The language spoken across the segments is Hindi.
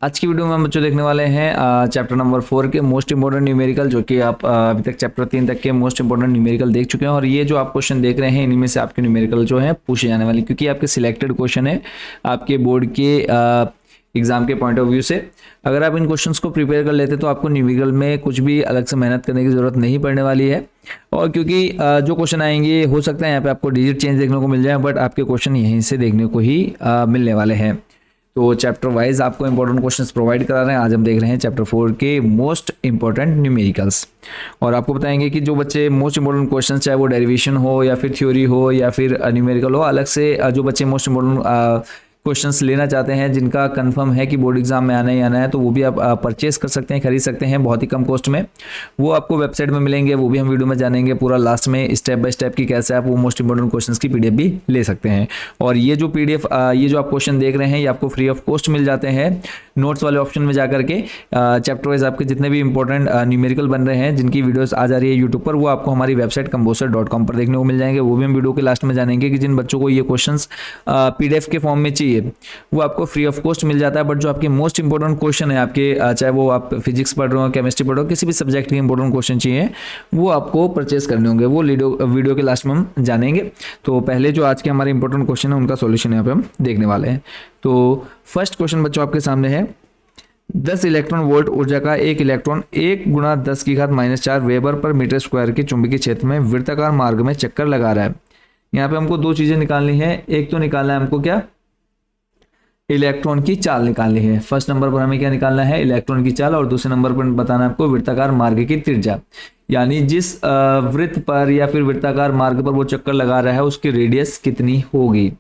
आज की वीडियो में हम बच्चों देखने वाले हैं चैप्टर नंबर 4 के मोस्ट इंपॉर्टेंट न्यूमेरिकल, जो कि आप अभी तक चैप्टर 3 तक के मोस्ट इंपॉर्टेंट न्यूमेरिकल देख चुके हैं। और ये जो आप क्वेश्चन देख रहे हैं, इन्हीं में से आपके न्यूमेरिकल जो है पूछे जाने वाले, क्योंकि आपके सिलेक्टेड क्वेश्चन है आपके बोर्ड के एग्जाम के पॉइंट ऑफ व्यू से। अगर आप इन क्वेश्चंस को प्रिपेयर कर लेते तो आपको न्यूमेरिकल में कुछ भी अलग से मेहनत करने की जरूरत नहीं पड़ने वाली है। और क्योंकि जो क्वेश्चन आएंगे, हो सकता है यहाँ पे आपको डिजिट चेंज देखने को मिल जाए, बट आपके क्वेश्चन यहीं से देखने को ही मिलने वाले हैं। तो चैप्टर वाइज आपको इंपॉर्टेंट क्वेश्चंस प्रोवाइड करा रहे हैं। आज हम देख रहे हैं चैप्टर 4 के मोस्ट इंपॉर्टेंट न्यूमेरिकल्स, और आपको बताएंगे कि जो बच्चे मोस्ट इंपॉर्टेंट क्वेश्चंस, चाहे वो डेरिवेशन हो या फिर थ्योरी हो या फिर न्यूमेरिकल हो, अलग से जो बच्चे मोस्ट इंपॉर्टेंट क्वेश्चंस लेना चाहते हैं, जिनका कंफर्म है कि बोर्ड एग्जाम में आना ही आना है, तो वो भी आप परचेस कर सकते हैं, खरीद सकते हैं बहुत ही कम कॉस्ट में। वो आपको वेबसाइट में मिलेंगे, वो भी हम वीडियो में जानेंगे पूरा लास्ट में, स्टेप बाय स्टेप की कैसे आप वो मोस्ट इंपॉर्टेंट क्वेश्चंस की पीडीएफ भी ले सकते हैं। और ये जो पीडीएफ, ये जो आप क्वेश्चन देख रहे हैं, ये आपको फ्री ऑफ कॉस्ट मिल जाते हैं नोट्स वाले ऑप्शन में जाकर के। चैप्टर वाइज आपके जितने भी इंपॉर्टेंट न्यूमेरिकल बन रहे हैं, जिनकी वीडियोस आ जा रही है यूट्यूब पर, वो आपको हमारी वेबसाइट कंपोसर.com पर देखने को मिल जाएंगे। वो भी हम वीडियो के लास्ट में जानेंगे कि जिन बच्चों को ये क्वेश्चंस पीडीएफ के फॉर्म में चाहिए, वो आपको फ्री ऑफ कॉस्ट मिल जाता है। बट जो आपके मोस्ट इंपॉर्टेंट क्वेश्चन है आपके, चाहे वो आप फिजिक्स पढ़ रहे हो, केमिस्ट्री पढ़ रहे हो, किसी भी सब्जेक्ट के इंपॉर्टेंट क्वेश्चन चाहिए, वो आपको परचेस करने होंगे। वो वीडियो के लास्ट में हम जानेंगे। तो पहले जो आज के हमारे इंपॉर्टेंट क्वेश्चन है, उनका सॉल्यूशन यहाँ पे हम देखने वाले हैं। तो फर्स्ट क्वेश्चन बच्चों आपके सामने है, 10 इलेक्ट्रॉन वोल्ट ऊर्जा का एक electron 1 × 10⁻⁴ weber per metre square के चुंबकीय क्षेत्र में वृत्ताकार मार्ग में चक्कर लगा रहा है। यहाँ पे हमको दो चीजें निकालनी है। एक तो निकालना है हमको क्या, इलेक्ट्रॉन की चाल निकालनी है। फर्स्ट नंबर पर हमें क्या निकालना है, इलेक्ट्रॉन की चाल, और दूसरे नंबर पर बताना है आपको वृत्ताकार मार्ग की त्रिज्या, यानी जिस वृत्त पर या फिर वृत्ताकार मार्ग पर वो चक्कर लगा रहा है, उसकी रेडियस कितनी होगी।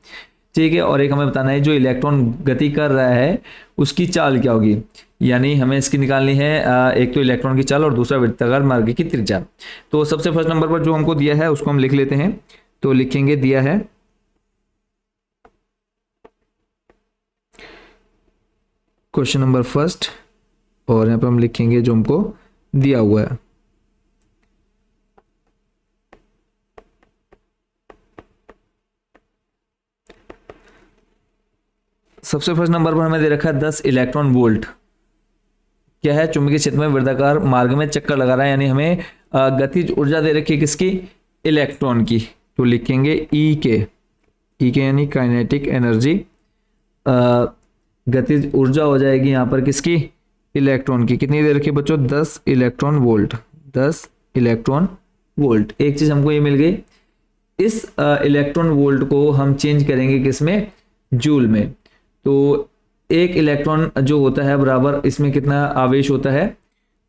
ठीक है। और एक हमें बताना है जो इलेक्ट्रॉन गति कर रहा है, उसकी चाल क्या होगी, यानी हमें इसकी निकालनी है एक तो इलेक्ट्रॉन की चाल और दूसरा वृत्ताकार मार्ग की त्रिज्या। तो सबसे फर्स्ट नंबर पर जो हमको दिया है उसको हम लिख लेते हैं। तो लिखेंगे, दिया है क्वेश्चन नंबर फर्स्ट, और यहाँ पे हम लिखेंगे जो हमको दिया हुआ है। सबसे फर्स्ट नंबर पर हमें दे रखा है 10 इलेक्ट्रॉन वोल्ट। क्या है, चुंबकीय क्षेत्र में वृत्ताकार मार्ग में चक्कर लगा रहा है, यानी हमें गतिज ऊर्जा दे रखी है किसकी, इलेक्ट्रॉन की। तो लिखेंगे ई के यानी काइनेटिक एनर्जी, गतिज ऊर्जा हो जाएगी यहाँ पर किसकी, इलेक्ट्रॉन की। कितनी दे रखी है बच्चों, 10 इलेक्ट्रॉन वोल्ट। 10 electron volt. एक चीज हमको ये मिल गई, इस इलेक्ट्रॉन वोल्ट को हम चेंज करेंगे किसमें, जूल में। तो एक इलेक्ट्रॉन जो होता है बराबर इसमें कितना आवेश होता है,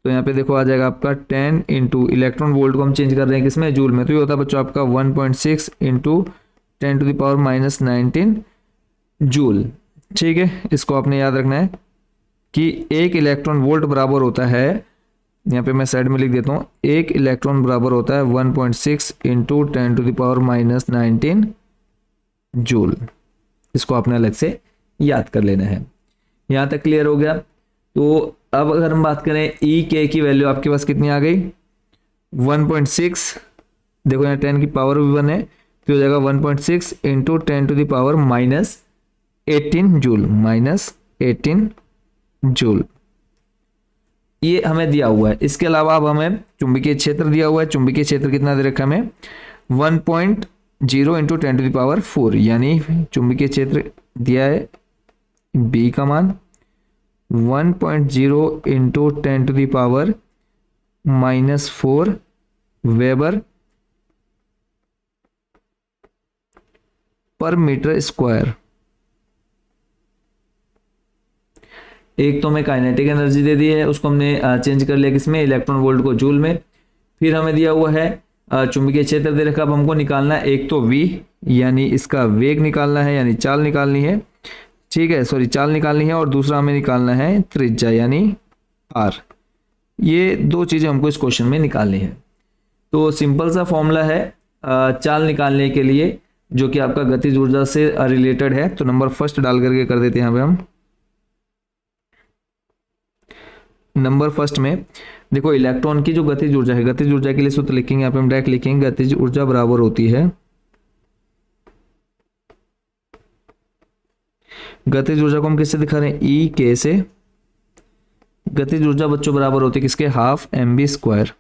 तो यहाँ पे देखो आ जाएगा आपका 10 इंटू इलेक्ट्रॉन वोल्ट को हम चेंज कर रहे हैं किसमें, जूल में। तो ये होता है बच्चों आपका 1.6 इंटू 10⁻⁻19 जूल। ठीक है, इसको आपने याद रखना है कि एक इलेक्ट्रॉन वोल्ट बराबर होता है, यहाँ पे मैं साइड में लिख देता हूँ, एक इलेक्ट्रॉन बराबर होता है 1.6 इंटू 10⁻⁻19 जूल। इसको आपने अलग से याद कर लेना है। यहाँ तक क्लियर हो गया। तो अब अगर हम बात करें ई के की वैल्यू आपके पास कितनी आ गई, 1.6, देखो यहाँ 10 की पावर भी 1 है, तो हो जाएगा 1.6 इंटू 10⁻⁻18 जूल, -18 जूल। ये हमें दिया हुआ है। इसके अलावा अब हमें चुंबकीय क्षेत्र दिया हुआ है। चुंबकीय क्षेत्र कितना दे रखा है हमें, 1.0 इंटू 10⁴, यानी चुंबकीय क्षेत्र दिया है बी का मान 1.0 into 10⁻⁻4 weber per metre square. एक तो हमें काइनेटिक एनर्जी दे दी है, उसको हमने चेंज कर लिया किसमें, इलेक्ट्रॉन वोल्ट को जूल में। फिर हमें दिया हुआ है चुंबकीय क्षेत्र दे रखा। अब हमको निकालना है एक तो v, यानी इसका वेग निकालना है, यानी चाल निकालनी है। ठीक है, सॉरी, चाल निकालनी है। और दूसरा हमें निकालना है त्रिज्या, यानी r। ये दो चीजें हमको इस क्वेश्चन में निकालनी है। तो सिंपल सा फॉर्मूला है चाल निकालने के लिए, जो कि आपका गतिज ऊर्जा से रिलेटेड है। तो नंबर फर्स्ट डाल करके कर देते हैं यहाँ पे हम। नंबर फर्स्ट में देखो, इलेक्ट्रॉन की जो गतिज ऊर्जा है, गतिज ऊर्जा के लिए सूत्र लिखेंगे यहाँ पे हम, डायरेक्ट लिखेंगे गतिज ऊर्जा बराबर होती है, गतिज ऊर्जा को हम किससे दिखा रहे हैं, ई के से। गतिज ऊर्जा बच्चों बराबर होती है किसके, हाफ mv²।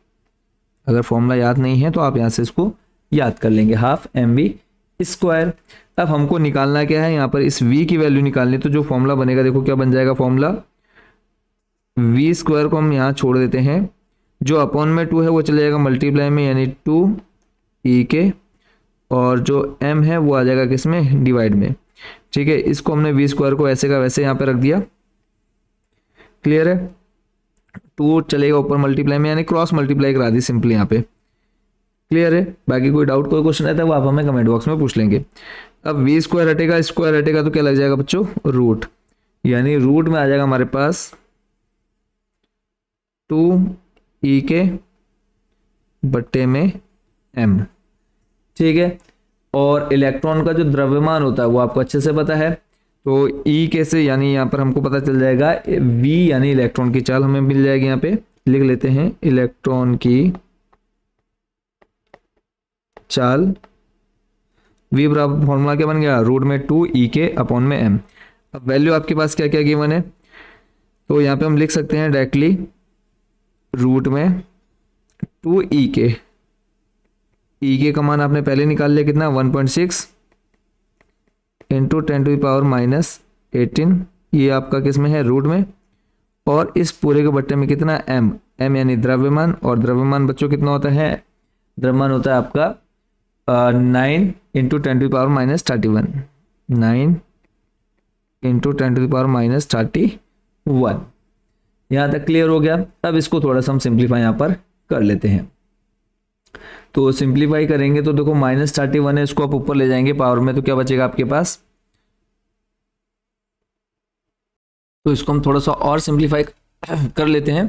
अगर फॉर्मूला याद नहीं है तो आप यहाँ से इसको याद कर लेंगे, हाफ mv²। अब हमको निकालना क्या है, यहाँ पर इस v की वैल्यू निकालनी, तो जो फॉर्मूला बनेगा देखो क्या बन जाएगा फॉर्मूला, v² को हम यहाँ छोड़ देते हैं, जो अपॉन में 2 है वो चले जाएगा मल्टीप्लाई में, यानी 2e के, और जो m है वो आ जाएगा किस में, डिवाइड में। ठीक है, इसको हमने v² को ऐसे का वैसे यहाँ पे रख दिया। क्लियर है, 2 चलेगा ऊपर मल्टीप्लाई में, यानी क्रॉस मल्टीप्लाई करा दी सिंपली यहाँ पे। क्लियर है, बाकी कोई डाउट कोई क्वेश्चन रहता है वो आप हमें कमेंट बॉक्स में पूछ लेंगे। अब v² हटेगा, स्क्वायर हटेगा, तो क्या लग जाएगा बच्चों, रूट, यानी रूट में आ जाएगा हमारे पास 2e के बट्टे में m। ठीक है, और इलेक्ट्रॉन का जो द्रव्यमान होता है वो आपको अच्छे से पता है, तो E कैसे, यानी यहाँ पर हमको पता चल जाएगा v यानी इलेक्ट्रॉन की चाल हमें मिल जाएगी। यहाँ पे लिख लेते हैं इलेक्ट्रॉन की चाल, v बराबर फॉर्मूला क्या बन गया, रूट में 2e के अपॉन में m। अब वैल्यू आपके पास क्या क्या गिवन है, तो यहाँ पे हम लिख सकते हैं डायरेक्टली रूट में 2e के, e के का मान आपने पहले निकाल लिया कितना, 1.6 इंटू 10⁻⁻18, ये आपका किस में है, रूट में, और इस पूरे के बट्टे में कितना, m, m यानी द्रव्यमान, और द्रव्यमान बच्चों कितना होता है, द्रव्यमान होता है आपका 9 इंटू 10⁻31, 9 इंटू 10⁻31। यहाँ तक क्लियर हो गया। अब इसको थोड़ा सा हम सिंप्लीफाई यहाँ पर कर लेते हैं, तो सिंप्लीफाई करेंगे तो देखो -31 है, इसको आप ऊपर ले जाएंगे पावर में, तो क्या बचेगा आपके पास, तो इसको हम थोड़ा सा और सिंप्लीफाई कर लेते हैं।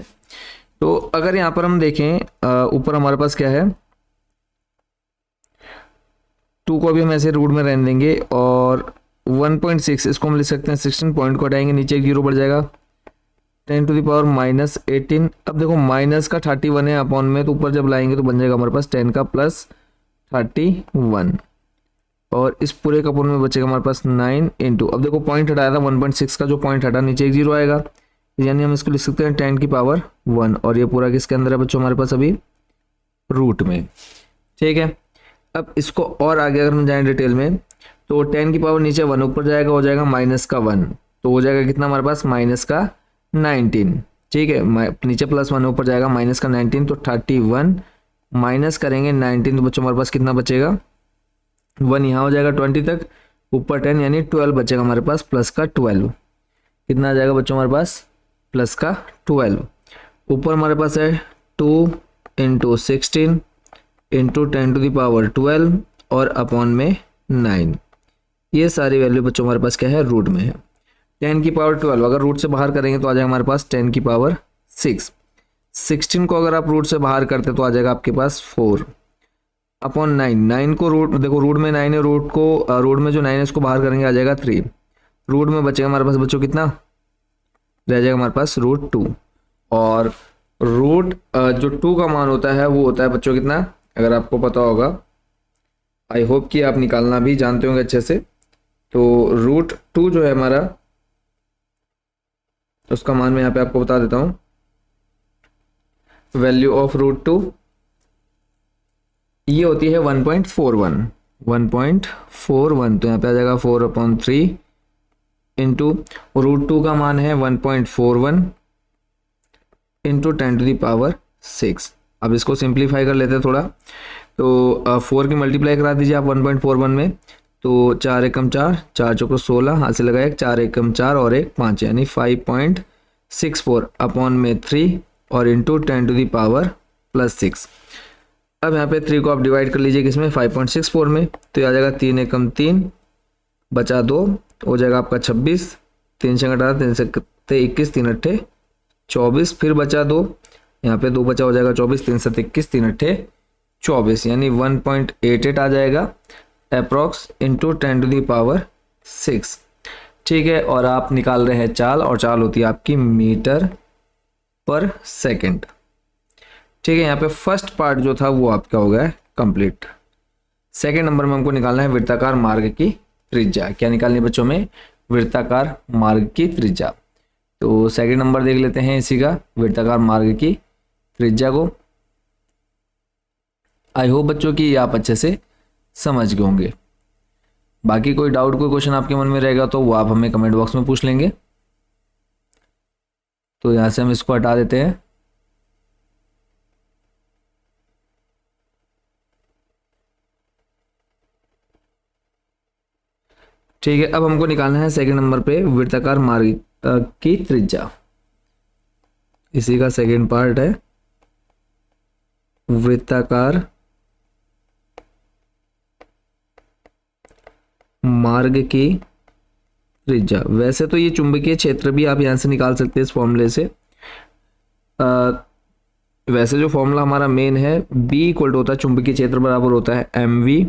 तो अगर यहाँ पर हम देखें ऊपर हमारे पास क्या है, 2 को भी हम ऐसे रूट में रहने देंगे, और 1.6 इसको हम लिख सकते हैं 16 पॉइंट को हटाएंगे, नीचे एक जीरो बढ़ जाएगा, 10⁻−18। अब देखो माइनस का 31 है अपॉन में, तो ऊपर जब लाएंगे तो बन जाएगा हमारे पास 10 का प्लस 31, और इस पूरे का अपॉन में बचेगा हमारे पास 9 इंटू, अब देखो पॉइंट हटाया था 1.6 का, जो पॉइंट हटा नीचे एक जीरो आएगा, यानी हम इसको लिख सकते हैं 10⁻1, और ये पूरा किसके अंदर है बच्चों हमारे पास अभी, रूट में। ठीक है, अब इसको और आगे अगर हम जाएं डिटेल में, तो 10 की पावर नीचे 1 ऊपर जाएगा, हो जाएगा -1, तो हो जाएगा कितना हमारे पास, -19। ठीक है, नीचे +1 ऊपर जाएगा -19, तो 31 माइनस करेंगे 19, तो बच्चों हमारे पास कितना बचेगा, 1 यहाँ हो जाएगा 20 तक, ऊपर 10 यानी 12 बचेगा हमारे पास, प्लस का 12, कितना आ जाएगा बच्चों हमारे पास, प्लस का 12। ऊपर हमारे पास है 2 इंटू 16 इंटू 10⁻12 और अपॉन में 9, ये सारी वैल्यू बच्चों हमारे पास क्या है, रूट में है। 10⁻12 अगर रूट से बाहर करेंगे तो आ जाएगा हमारे पास 10⁻6। 16 को अगर आप रूट से बाहर करते तो आ जाएगा आपके पास 4 अपॉन 9। 9 को रूट, देखो रूट में 9 है, रूट में जो 9 है इसको बाहर करेंगे आ जाएगा 3, रूट में बचेगा हमारे पास बच्चों कितना, रह जाएगा हमारे पास √2, और रूट जो 2 का मान होता है वो होता है बच्चों कितना, अगर आपको पता होगा, आई होप कि आप निकालना भी जानते होंगे अच्छे से, तो √2 जो है हमारा, उसका मान मैं यहाँ पे आपको बता देता हूँ, वैल्यू ऑफ √2 ये होती है 1.41, 1.41, तो यहाँ पे आ जाएगा 4/3 इंटू √2 का मान है 1.41 इंटू 10⁻6। अब इसको सिंप्लीफाई कर लेते हैं थोड़ा, तो 4 की मल्टीप्लाई करा दीजिए आप 1.41 में, तो 4 एकम 4, 4 चौको 16, हाथ से लगाए 4 एकम 4 और 1 5, यानी 5.64 अपॉन में 3 और इंटू 10⁻6। अब यहाँ पे 3 को आप डिवाइड कर लीजिए किसमें, 5.64 में, तो आ जाएगा 3 एकम 3 बचा 2, हो जाएगा आपका 26, 3 से घटा 3 से 21, 3 अट्ठे 24, फिर बचा 2, यहाँ पे 2 बचा, हो जाएगा 24, 3 से 21, 3 अट्ठे 24, यानी 1.88 आ जाएगा अप्रॉक्स इंटू 10⁻6। ठीक है, और आप निकाल रहे हैं चाल, और चाल होती है आपकी मीटर पर सेकंड। ठीक है, यहाँ पे फर्स्ट पार्ट जो था वो आपका हो गया कंप्लीट। सेकंड नंबर में हमको निकालना है वृत्ताकार मार्ग की त्रिज्या। क्या निकालनी है बच्चों में, वृत्ताकार मार्ग की त्रिज्या। तो सेकंड नंबर देख लेते हैं इसी का, वृत्ताकार मार्ग की त्रिज्या को। आई होप बच्चों की आप अच्छे से समझ गए होंगे। बाकी कोई डाउट, कोई क्वेश्चन आपके मन में रहेगा तो वो आप हमें कमेंट बॉक्स में पूछ लेंगे। तो यहाँ से हम इसको हटा देते हैं। ठीक है, अब हमको निकालना है सेकंड नंबर पे वृत्ताकार मार्ग की त्रिज्या। इसी का सेकंड पार्ट है वृत्ताकार मार्ग की त्रिज्या। वैसे तो ये चुंबकीय क्षेत्र भी आप यहां से निकाल सकते हैं इस फॉर्मूले से। वैसे जो फॉर्मूला हमारा मेन है, B इक्वल टू होता है चुंबकीय क्षेत्र बराबर होता है mv,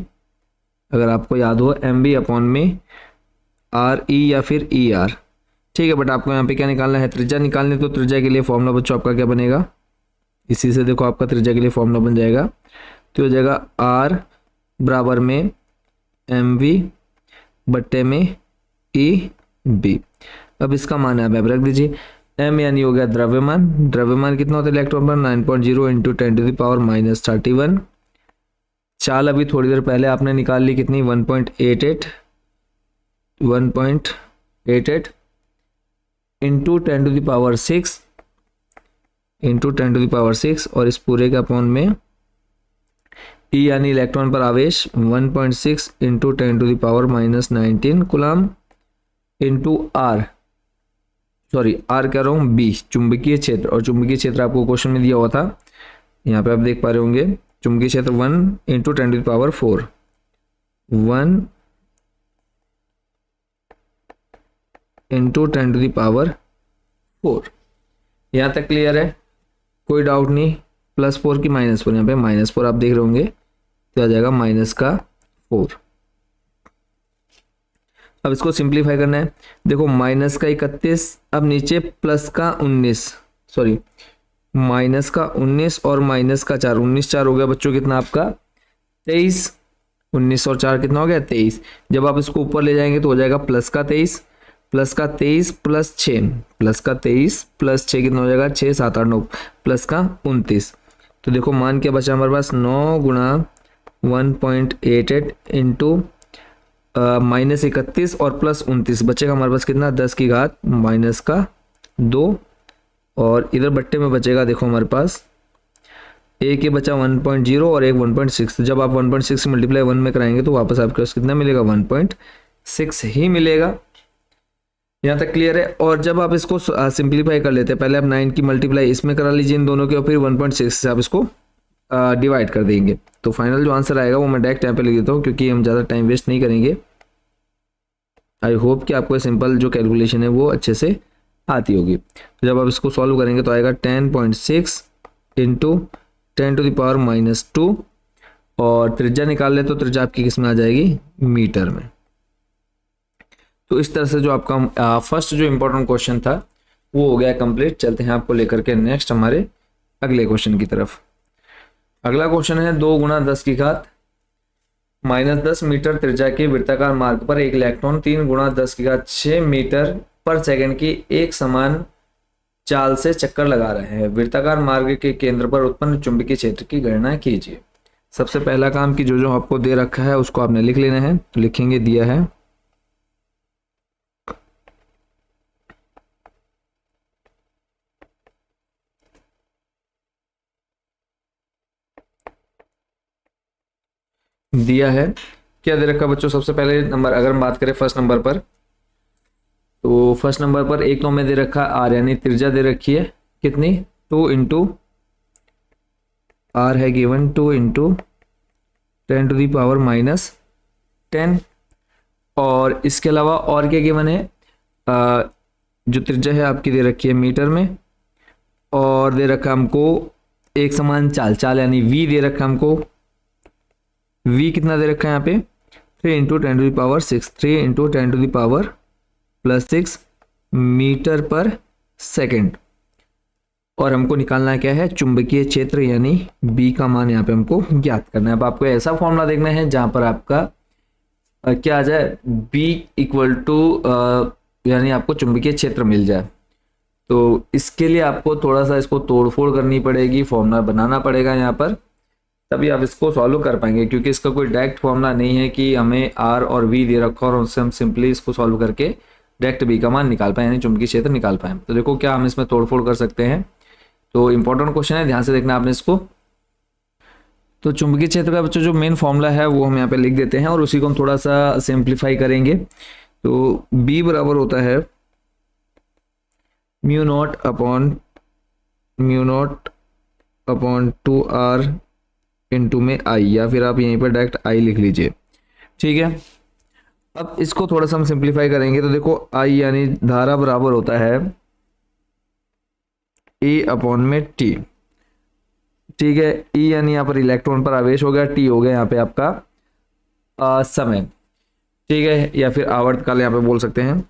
अगर आपको याद हो mv अपॉन में RE या फिर ER। ठीक है, बट आपको यहाँ पे क्या निकालना है, त्रिज्या निकालनी। तो त्रिज्या के लिए फॉर्मूला बच्चों आपका क्या बनेगा, इसी से देखो आपका त्रिज्या के लिए फॉर्मूला बन जाएगा। तो हो जाएगा R बराबर में mv बट्टे में EB। अब इसका मान आप रख दीजिए। m यानी हो गया द्रव्यमान। द्रव्यमान कितना होता है इलेक्ट्रॉन पर, 9.0 इंटू 10⁻⁻31। चाल अभी थोड़ी देर पहले आपने निकाल ली कितनी, 1.88 इंटू 10⁻6 और इस पूरे के अपॉन में E यानी इलेक्ट्रॉन पर आवेश 1.6 इंटू 10⁻⁻19 कूलम इंटू R कह रहा हूँ B चुंबकीय क्षेत्र। और चुंबकीय क्षेत्र आपको क्वेश्चन में दिया हुआ था, यहाँ पे आप देख पा रहे होंगे चुंबकीय क्षेत्र 1 इंटू 10⁻4 1 इंटू 10⁻4। यहाँ तक क्लियर है, कोई डाउट नहीं। +4 की -4, यहाँ पे -4 आप देख रहे होंगे तो आ जाएगा -4। अब इसको सिंप्लीफाई करना है। देखो -31, अब नीचे -19 और -4, 19 4 हो गया बच्चों कितना आपका 23। 19 और 4 कितना हो गया 23। जब आप इसको ऊपर ले जाएंगे तो हो जाएगा +23 +23 + 6 कितना हो जाएगा 6 7 8 9 +29। तो देखो मान क्या बचा हमारे पास, 9 गुणा 1.88 इंटू -31 और +29 बचेगा हमारे पास कितना, 10 की घात -2। और इधर बट्टे में बचेगा देखो हमारे पास एक ये बचा 1.0 और एक 1.6। तो जब आप 1.6 मल्टीप्लाई 1 में कराएंगे तो वापस आपके पास कितना मिलेगा, 1.6 ही मिलेगा। यहाँ तक क्लियर है। और जब आप इसको सिंप्लीफाई कर लेते हैं, पहले आप 9 की मल्टीप्लाई इसमें करा लीजिए इन दोनों के, और फिर 1.6 से आप इसको डिवाइड कर देंगे। तो फाइनल जो आंसर आएगा वो मैं डायरेक्ट यहाँ पे लिख देता हूँ, क्योंकि हम ज़्यादा टाइम वेस्ट नहीं करेंगे। आई होप कि आपको सिंपल जो कैलकुलेशन है वो अच्छे से आती होगी। तो जब आप इसको सॉल्व करेंगे तो आएगा 10.6 इंटू 10⁻⁻2 और त्रिज्या निकाल ले तो त्रिज्या आपकी किस में आ जाएगी, मीटर में। तो इस तरह से जो आपका फर्स्ट जो इम्पोर्टेंट क्वेश्चन था वो हो गया कंप्लीट। चलते हैं आपको लेकर के नेक्स्ट हमारे अगले क्वेश्चन की तरफ। अगला क्वेश्चन है 2 गुणा 10 की घात -10 मीटर त्रिज्या के वृत्ताकार मार्ग पर एक इलेक्ट्रॉन 3 गुणा 10 की घात 6 मीटर पर सेकंड की एक समान चाल से चक्कर लगा रहे हैं। वृत्ताकार मार्ग के केंद्र पर उत्पन्न चुंबकीय क्षेत्र की गणना कीजिए। सबसे पहला काम कि जो आपको दे रखा है उसको आपने लिख लेना है। तो लिखेंगे, दिया है क्या दे रखा बच्चों। सबसे पहले नंबर अगर हम बात करें फर्स्ट नंबर पर, तो फर्स्ट नंबर पर एक तो हमें दे रखा R यानी त्रिज्या दे रखी है कितनी, 2 इंटू R है गिवन 2 इंटू 10⁻⁻10। और इसके अलावा और क्या गिवन है, जो त्रिज्या है आपकी दे रखी है मीटर में, और दे रखा हमको एक समान चाल यानी V दे रखा हमको। V कितना दे रखा है यहाँ पे 3 इंटू 10⁻6 3 इंटू 10⁻6 मीटर पर सेकंड। और हमको निकालना क्या है, चुंबकीय क्षेत्र यानी B का मान यहाँ पे हमको ज्ञात करना है। अब आपको ऐसा फॉर्मूला देखना है जहाँ पर आपका क्या आ जाए, B इक्वल टू यानी आपको चुंबकीय क्षेत्र मिल जाए। तो इसके लिए आपको थोड़ा सा इसको तोड़फोड़ करनी पड़ेगी, फॉर्मूला बनाना पड़ेगा यहाँ पर, तभी आप इसको सॉल्व कर पाएंगे, क्योंकि इसका कोई डायरेक्ट फॉर्मूला नहीं है कि हमें आर और वी दे रखा और उससे हम सिंपली इसको सॉल्व करके डायरेक्ट बी का मान निकाल पाए, यानी चुंबकीय क्षेत्र निकाल पाए। तो देखो क्या हम इसमें तोड़फोड़ कर सकते हैं। तो इंपॉर्टेंट क्वेश्चन है, ध्यान से देखना आपने इसको। तो चुंबकीय क्षेत्र का बच्चों जो मेन फॉर्मूला है वो हम यहाँ पे लिख देते हैं और उसी को हम थोड़ा सा सिंप्लीफाई करेंगे। तो B बराबर होता है mu naught upon 2R into में I, या फिर आप यहीं पर डायरेक्ट I लिख लीजिए, ठीक है। अब इसको थोड़ा सा हम सिंप्लीफाई करेंगे तो देखो I यानी धारा बराबर होता है E अपॉन में T, ठीक है। E यानी यहाँ पर इलेक्ट्रॉन पर आवेश हो गया, T हो गया यहाँ पे आपका समय, ठीक है, या फिर आवर्तकाल यहाँ पे बोल सकते हैं।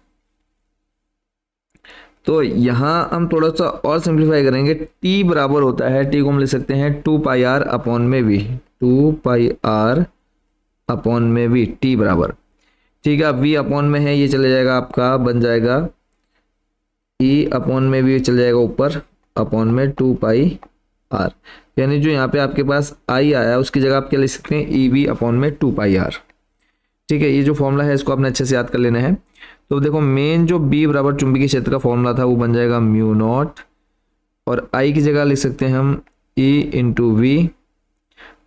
तो यहाँ हम थोड़ा सा और सिंप्लीफाई करेंगे। T बराबर होता है, T को हम लिख सकते हैं 2πr अपॉन में V, 2πr अपॉन में V, T बराबर, ठीक है। अब V अपॉन में है, ये चले जाएगा आपका, बन जाएगा E अपॉन में V चले जाएगा ऊपर अपॉन में 2πr, यानी जो यहाँ पे आपके पास I आया उसकी जगह आप क्या लिख सकते हैं EV अपॉन में 2πr, ठीक है। ये जो फॉर्मूला है इसको आपने अच्छे से याद कर लेना है। तो देखो मेन जो B बराबर चुंबकीय क्षेत्र का फॉर्मूला था वो बन जाएगा म्यू नॉट, और I की जगह लिख सकते हैं हम E इंटू वी,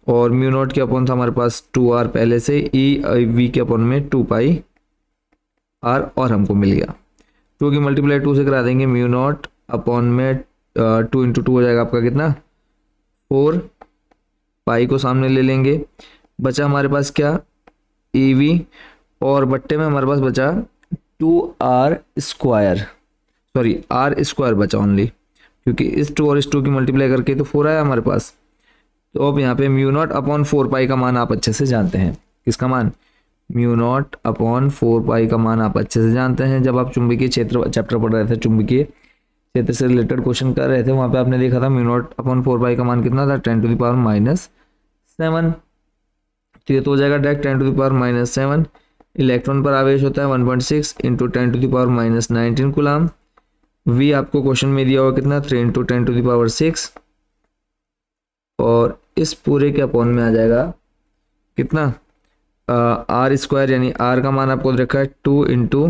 और म्यू नॉट के अपॉन था हमारे पास 2R पहले से, V के अपॉन में 2πr, और हमको मिल गया 2 की मल्टीप्लाई 2 से करा देंगे, म्यू नॉट अपॉन में 2 इंटू 2 हो जाएगा आपका कितना 4, पाई को सामने ले लेंगे, बचा हमारे पास क्या EV, और बट्टे में हमारे पास बचा 2R square, sorry R square बचा ओनली, क्योंकि इस 2 और इस 2 की मल्टीप्लाई करके तो 4 आया हमारे पास। तो अब यहाँ पे म्यू नॉट अपॉन 4 पाई का मान आप अच्छे से जानते हैं, किसका मान, म्यू नॉट अपॉन 4 पाई का मान आप अच्छे से जानते हैं। जब आप चुंबकीय क्षेत्र चैप्टर पढ़ रहे थे, चुंबकीय क्षेत्र से रिलेटेड क्वेश्चन कर रहे थे, वहाँ पे आपने देखा था म्यू नॉट अपॉन 4 पाई का मान कितना था 10⁻⁻7, ठीक है। तो हो जाएगा डायरेक्ट 10⁻⁻7, इलेक्ट्रॉन पर आवेश होता है 1.6 इंटू 10⁻⁻19 कूलाम। V आपको क्वेश्चन में दिया हुआ कितना 3 इंटू 10⁻6, और इस पूरे के अपॉन में आ जाएगा कितना R स्क्वायर, यानी R का मान आपको रखा है 2 इंटू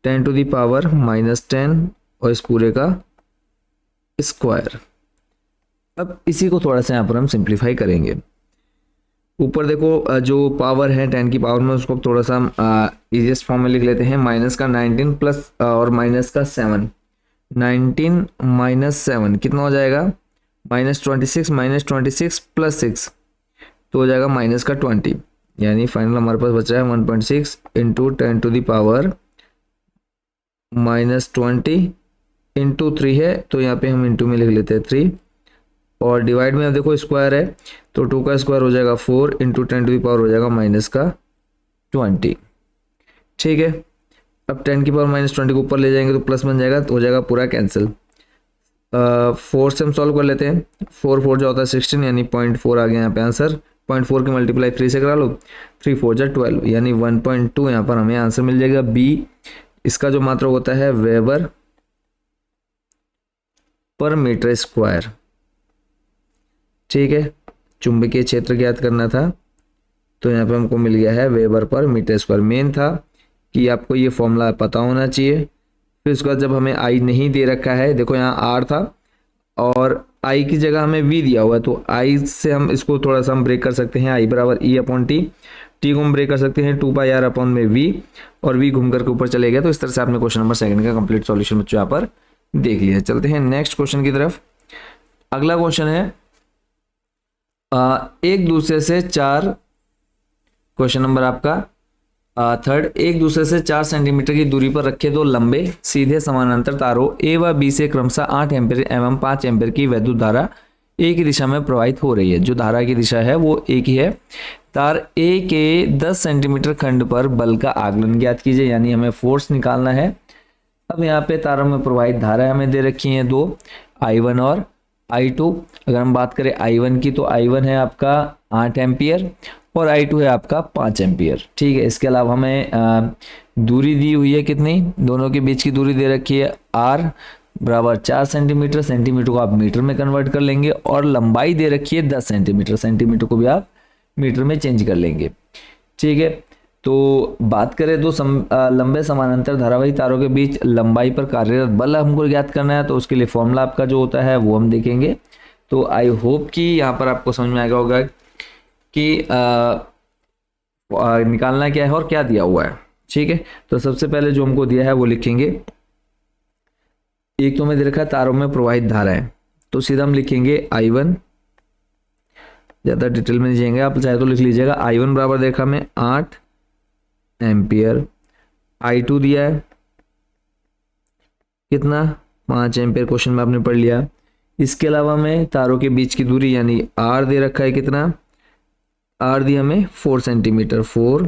10⁻⁻10, और इस पूरे का स्क्वायर। अब इसी को थोड़ा सा यहाँ पर हम सिंप्लीफाई करेंगे। ऊपर देखो जो पावर है 10 की पावर में, उसको थोड़ा सा हम इजीएस्ट फॉर्म में लिख लेते हैं, माइनस का 19 प्लस और माइनस का 7, 19 माइनस 7 कितना हो जाएगा -26 प्लस 6, तो हो जाएगा माइनस का 20, यानी फाइनल हमारे पास बच रहा है 1.6 इंटू 10⁻⁻20 इंटू 3 है, तो यहाँ पे हम इंटू में लिख लेते हैं 3, और डिवाइड में अब देखो स्क्वायर है तो 2 का स्क्वायर हो जाएगा 4 इंटू 10⁻⁻ हो जाएगा -20, ठीक है। अब 10 की पावर -20 को ऊपर ले जाएंगे तो प्लस बन जाएगा, तो हो जाएगा पूरा कैंसिल। 4 से हम सॉल्व कर लेते हैं, 4 4 जो होता है 16, यानी 0.4 आ गया यहाँ पे आंसर। 0.4 की मल्टीप्लाई 3 से करा लो, 3 4 जा 12, यानी 1.2 यहाँ पर हमें आंसर मिल जाएगा। B इसका जो मात्रक होता है वेबर पर मीटर स्क्वायर, ठीक है। चुंबकीय क्षेत्र ज्ञात करना था तो यहाँ पे हमको मिल गया है weber per metre square. Main था कि आपको ये फॉर्मूला पता होना चाहिए। फिर उसके बाद जब हमें I नहीं दे रखा है, देखो यहाँ R था और I की जगह हमें V दिया हुआ है, तो I से हम इसको थोड़ा सा हम ब्रेक कर सकते हैं। I बराबर E अपॉन T, T को हम ब्रेक कर सकते हैं 2πr अपॉन में V, और V घूम करके ऊपर चले गया। तो इस तरह से आपने क्वेश्चन नंबर 2 का कंप्लीट सॉल्यूशन बच्चों यहाँ पर देख लिया। चलते हैं नेक्स्ट क्वेश्चन की तरफ। अगला क्वेश्चन है एक दूसरे से 4, क्वेश्चन नंबर आपका 3, एक दूसरे से 4 सेंटीमीटर की दूरी पर रखे दो लंबे सीधे समानांतर तारों A व B से क्रमशः 8 एम्पीयर एवं 5 एम्पीयर की वैद्युत धारा एक ही दिशा में प्रवाहित हो रही है। जो धारा की दिशा है वो एक ही है। तार A के 10 सेंटीमीटर खंड पर बल का आकलन ज्ञात कीजिए, यानी हमें फोर्स निकालना है। अब यहाँ पे तारों में प्रवाहित धारा हमें दे रखी है 2, I1 और I2। अगर हम बात करें I1 की, तो I1 है आपका 8 एम्पियर और I2 है आपका 5 एम्पियर, ठीक है। इसके अलावा हमें दूरी दी हुई है कितनी, दोनों के बीच की दूरी दे रखी है R, बराबर 4 सेंटीमीटर, सेंटीमीटर को आप मीटर में कन्वर्ट कर लेंगे और लंबाई दे रखी है 10 सेंटीमीटर, सेंटीमीटर को भी आप मीटर में चेंज कर लेंगे। ठीक है, तो बात करें तो लंबे समानांतर धारावाही तारों के बीच लंबाई पर कार्यरत बल हमको ज्ञात करना है, तो उसके लिए फॉर्मूला आपका जो होता है वो हम देखेंगे। तो आई होप कि यहाँ पर आपको समझ में आएगा होगा कि निकालना क्या है और क्या दिया हुआ है। ठीक है, तो सबसे पहले जो हमको दिया है वो लिखेंगे। एक तो में दे रखा है तारों में प्रवाहित धाराएं, तो सीधा हम लिखेंगे I1, ज़्यादा डिटेल में नहीं जाएंगे, आप चाहे तो लिख लीजिएगा। I1 बराबर देखा हमें 8 एम्पियर, I2 दिया है कितना 5 एम्पियर, क्वेश्चन में आपने पढ़ लिया। इसके अलावा में तारों के बीच की दूरी यानी R दे रखा है कितना, R दिया हमें 4 सेंटीमीटर, 4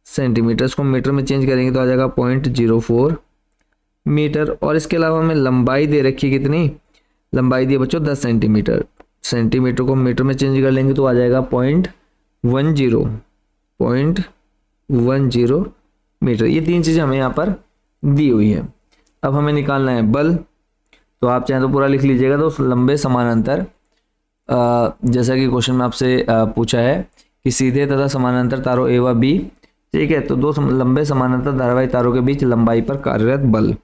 सेंटीमीटर, इसको मीटर में चेंज करेंगे तो आ जाएगा 0.04 मीटर। और इसके अलावा हमें लंबाई दे रखी है कितनी, लंबाई दी बच्चों 10 सेंटीमीटर, सेंटीमीटर को मीटर में चेंज कर लेंगे तो आ जाएगा 0.10 मीटर। ये तीन चीज़ें हमें यहाँ पर दी हुई है। अब हमें निकालना है बल, तो आप चाहें तो पूरा लिख लीजिएगा। तो लंबे समानांतर, जैसा कि क्वेश्चन में आपसे पूछा है कि सीधे तथा समानांतर तारों ए व बी, ठीक है, तो दो लंबे समानांतर धारावाही तारों के बीच लंबाई पर कार्यरत बल, तो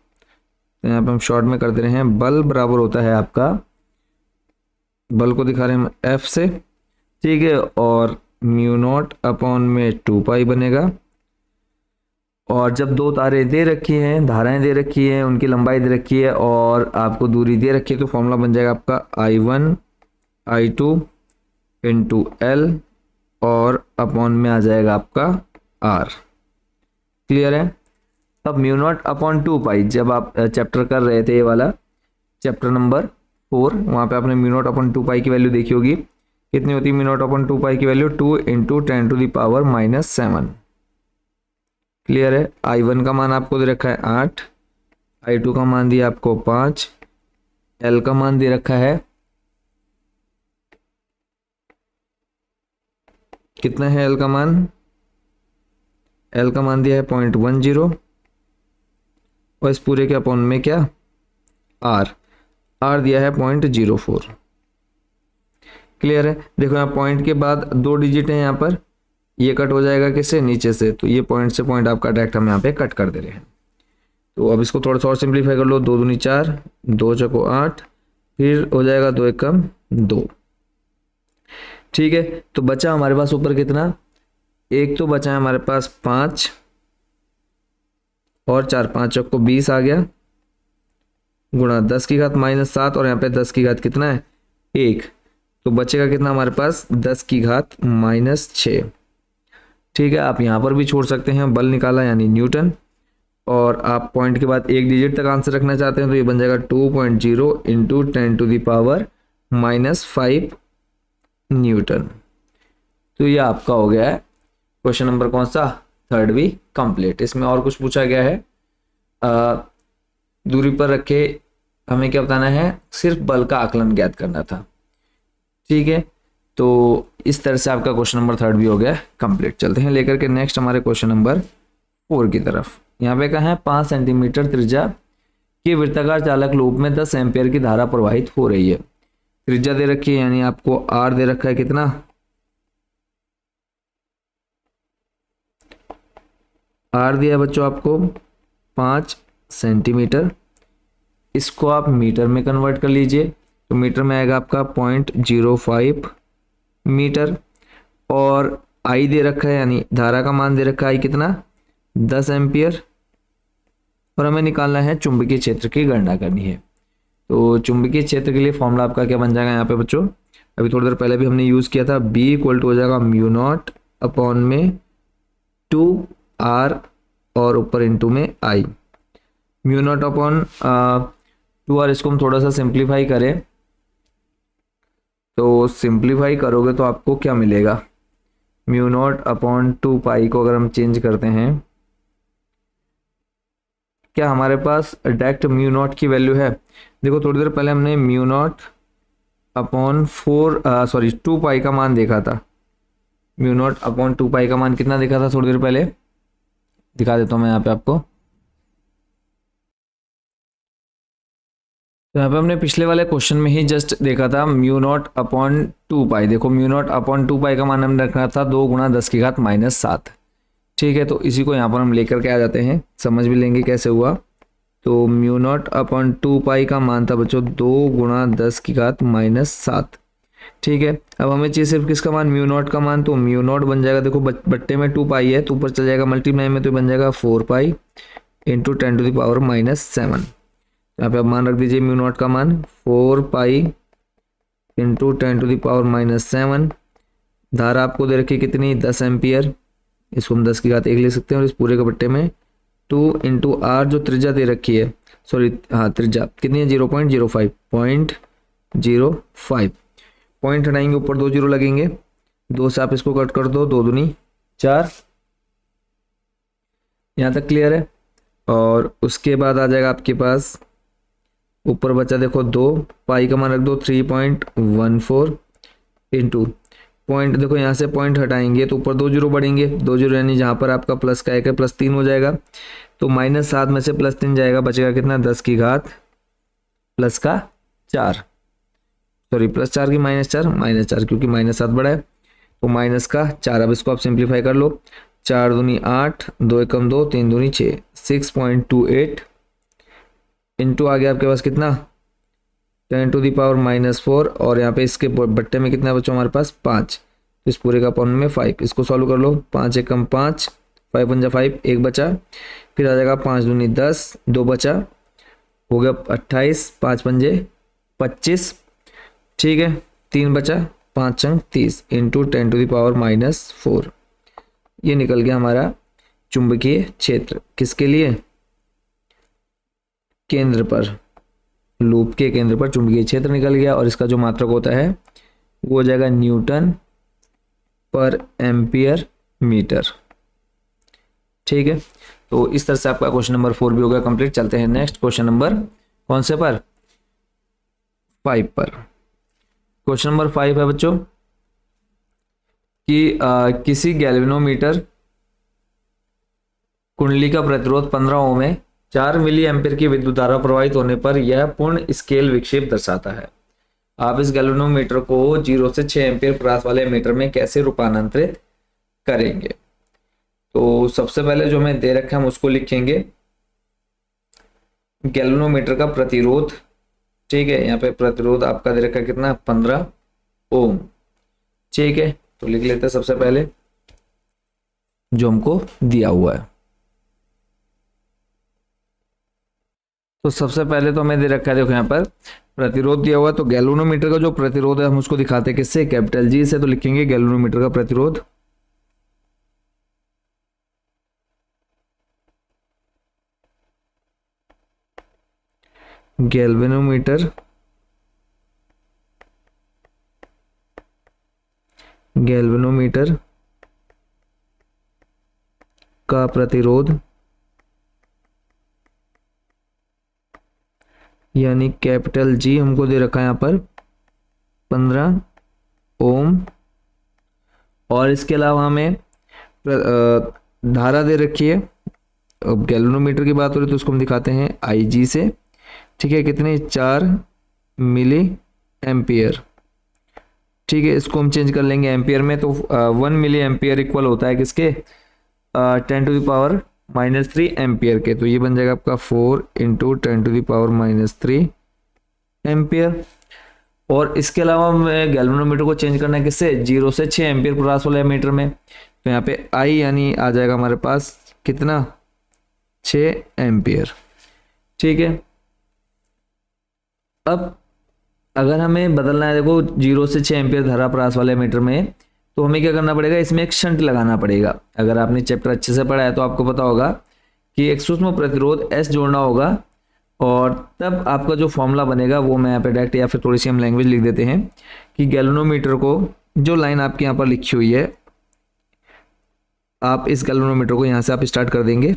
यहाँ पे हम शॉर्ट में कर दे रहे हैं। बल बराबर होता है आपका, बल को दिखा रहे हैं हम F से, ठीक है, और μ0 अपॉन में 2 पाई बनेगा। और जब दो तारे दे रखी हैं, धाराएं दे रखी हैं, उनकी लंबाई दे रखी है और आपको दूरी दे रखी है, तो फॉर्मूला बन जाएगा आपका I1 I2 इंटू L और अपॉन में आ जाएगा आपका R। क्लियर है। अब μ0 अपॉन 2 पाई, जब आप चैप्टर कर रहे थे ये वाला चैप्टर नंबर 4, वहाँ पे आपने μ0 अपॉन 2 पाई की वैल्यू देखी होगी। कितनी होती है μ0 अपॉन 2 पाई की value, 2 into 10 to the power -7। Clear है। I1 का मान आपको दे रखा है 8, I2 का मान दिया आपको 5, L का मान दे रखा है कितना है, L का मान, L का मान दिया है 0.10 और इस पूरे के अपॉन में क्या R दिया है 0.04। क्लियर है। देखो यहाँ पॉइंट के बाद 2 डिजिट है, यहाँ पर ये कट हो जाएगा किससे, नीचे से, तो ये पॉइंट से पॉइंट आपका डायरेक्ट हम यहाँ पे कट कर दे रहे हैं। तो अब इसको थोड़ा सा और सिंप्लीफाई कर लो, 2 दूनी 4, 2 चौको 8, फिर हो जाएगा 2 एकम 2। ठीक है, तो बचा हमारे पास ऊपर कितना, एक तो बचा है हमारे पास 5 और 4, 5 चौको 20 आ गया, गुणा 10 की घात -7 और यहाँ पे 10 की घात कितना है 1, तो बचेगा कितना हमारे पास 10 की घात -6। ठीक है, आप यहाँ पर भी छोड़ सकते हैं, बल निकाला यानी न्यूटन, और आप पॉइंट के बाद 1 डिजिट तक आंसर रखना चाहते हैं तो ये बन जाएगा 2.0 into 10 to the power -5 newton. तो ये आपका हो गया है क्वेश्चन नंबर कौन सा, 3rd भी कंप्लीट। इसमें और कुछ पूछा गया है, दूरी पर रखे हमें क्या बताना है, सिर्फ बल का आकलन ज्ञात करना था। ठीक है, तो इस तरह से आपका क्वेश्चन नंबर 3rd भी हो गया कंप्लीट। चलते हैं लेकर के नेक्स्ट हमारे क्वेश्चन नंबर 4 की तरफ। यहाँ पे कहा है 5 सेंटीमीटर त्रिज्या के वृत्ताकार चालक लूप में 10 एम्पियर की धारा प्रवाहित हो रही है। त्रिज्या दे रखी है यानी आपको R दे रखा है कितना, R दिया है बच्चों आपको 5 सेंटीमीटर, इसको आप मीटर में कन्वर्ट कर लीजिए, तो मीटर में आएगा आपका 0.05 मीटर। और I दे रखा है यानी धारा का मान दे रखा है कितना 10 एम्पियर, और हमें निकालना है चुंबकीय क्षेत्र की गणना करनी है। तो चुंबकीय क्षेत्र के लिए फॉर्मूला आपका क्या बन जाएगा यहाँ पे बच्चों, अभी थोड़ी देर पहले भी हमने यूज़ किया था, B इक्वल टू हो जाएगा μ0 अपॉन में 2R और ऊपर इंटू में I। μ0 अपॉन 2R, इसको हम थोड़ा सा सिंप्लीफाई करें, तो सिंप्लीफाई करोगे तो आपको क्या मिलेगा, μ0 अपॉन 2 पाई को अगर हम चेंज करते हैं, क्या हमारे पास डायरेक्ट μ0 की वैल्यू है। देखो थोड़ी देर पहले हमने μ0 अपॉन 2 पाई का मान देखा था, μ0 अपॉन 2 पाई का मान कितना देखा था थोड़ी देर पहले, दिखा देता हूँ मैं यहाँ पे आपको। तो यहाँ पे हमने पिछले वाले क्वेश्चन में ही जस्ट देखा था म्यू नॉट अपॉन 2 पाई। देखो म्यू नॉट अपॉन 2 पाई का मान हमने रखना था 2 गुणा 10 की घात -7। ठीक है, तो इसी को यहाँ पर हम लेकर के आ जाते हैं, समझ भी लेंगे कैसे हुआ। तो म्यू नॉट अपॉन 2 पाई का मान था बच्चों 2 गुणा 10 की घात -7। ठीक है, अब हमें चाहिए सिर्फ किसका मान, म्यू नॉट का मान। तो म्यू नॉट बन जाएगा, देखो बट्टे में 2 पाई है तो ऊपर चल जाएगा मल्टीप्लाई में, तो बन जाएगा 4 पाई इंटू 10⁻⁻7। यहाँ पे अब मान रख दीजिए म्यू नॉट का मान 4 पाई इंटू 10⁻⁻7। धारा आपको दे रखी कितनी, 10 एम्पियर। इसको हम 10 की घात 1 ले सकते हैं और इस पूरे के बट्टे में 2 इंटू आर जो त्रिज्या दे रखी है, सॉरी हाँ त्रिज्या कितनी है 0.05 पॉइंट हटाएंगे, ऊपर 2 जीरो लगेंगे, 2 से आप इसको कट कर दो, 2 दूनी 4। यहाँ तक क्लियर है। और उसके बाद आ जाएगा आपके पास ऊपर बचा देखो 2 पाई का मान रख दो 3.14 इंटू पॉइंट, देखो यहाँ से पॉइंट हटाएंगे तो ऊपर 2 जीरो बढ़ेंगे, 2 जीरो यानी जहाँ पर आपका प्लस का 1 है +3 हो जाएगा। तो -7 में से +3 जाएगा, बचेगा कितना 10 की घात +4, सॉरी +4 की -4 क्योंकि -7 बड़ा है तो -4। अब इसको आप सिंप्लीफाई कर लो, 4 दूनी 8, 2 एकम 2, 3 दूनी 6, 6.28 इंटू आ गया आपके पास कितना 10⁻⁻4 और यहाँ पे इसके बट्टे में कितना बच्चों हमारे पास 5, तो इस पूरे का पॉइंट में 5। इसको सॉल्व कर लो, 5 एकम 5, 5 पंजा 5, 1 बचा, फिर आ जाएगा 5 दूनी 10, 2 बचा, हो गया 28, 5 पंजे 25। ठीक है, 3 बचा, 5 चंग 30 इंटू 10⁻⁻4। ये निकल गया हमारा चुंबकीय क्षेत्र, किसके लिए, केंद्र पर, लूप के केंद्र पर चुंबकीय क्षेत्र निकल गया। और इसका जो मात्रक होता है वो हो जाएगा न्यूटन पर एम्पियर मीटर। ठीक है, तो इस तरह से आपका क्वेश्चन नंबर 4 भी होगा कंप्लीट। चलते हैं नेक्स्ट क्वेश्चन नंबर कौन से पर, 5 पर। क्वेश्चन नंबर 5 है बच्चों कि किसी गैल्वेनोमीटर कुंडली का प्रतिरोध 15 ओम है, 4 मिली एम्पीयर की विद्युत धारा प्रवाहित होने पर यह पूर्ण स्केल विक्षेप दर्शाता है। आप इस गैल्वेनोमीटर को 0 से 6 एम्पीयर प्रवाह वाले मीटर में कैसे रूपांतरित करेंगे। तो सबसे पहले जो हमें दे रखा है हम उसको लिखेंगे गैल्वेनोमीटर का प्रतिरोध। ठीक है, यहाँ पे प्रतिरोध आपका दे रखा है कितना 15 ओम। ठीक है, तो लिख लेते हैं सबसे पहले जो हमको दिया हुआ है। तो सबसे पहले तो हमें दे रखा है, देखो यहाँ पर प्रतिरोध दिया हुआ है, तो गैल्वेनोमीटर का जो प्रतिरोध है हम उसको दिखाते हैं किससे, कैपिटल जी से। तो लिखेंगे गैल्वेनोमीटर का प्रतिरोध गैल्वेनोमीटर का प्रतिरोध यानी कैपिटल जी हमको दे रखा है यहाँ पर 15 ओम। और इसके अलावा हमें धारा दे रखी है, अब गैल्वेनोमीटर की बात हो रही है तो उसको हम दिखाते हैं IG से। ठीक है, कितने 4 मिली एम्पियर। ठीक है, इसको हम चेंज कर लेंगे एम्पियर में, तो 1 मिली एम्पियर इक्वल होता है किसके 10⁻³ एम्पियर के। तो ये बन जाएगा आपका 4 इंटू 10⁻³ एम्पियर। और इसके अलावा हमें गैल्वेनोमीटर को चेंज करना है किससे, 0 से 6 एम्पियर प्रवाह वाले मीटर में। तो यहाँ पे I यानी आ जाएगा हमारे पास कितना 6 एम्पियर। ठीक है, अब अगर हमें बदलना है, देखो 0 से 6 एम्पियर धारा प्रवाह वाले मीटर में, तो हमें क्या करना पड़ेगा, इसमें एक शंट लगाना पड़ेगा। अगर आपने चैप्टर अच्छे से पढ़ा है तो आपको पता होगा कि एक सूक्ष्म प्रतिरोध S जोड़ना होगा, और तब आपका जो फॉर्मूला बनेगा वो मैं यहाँ पे डायरेक्ट या फिर थोड़ी सी हम लैंग्वेज लिख देते हैं कि गैल्वेनोमीटर को, जो लाइन आपके यहाँ पर लिखी हुई है, आप इस गैल्वेनोमीटर को यहाँ से आप स्टार्ट कर देंगे।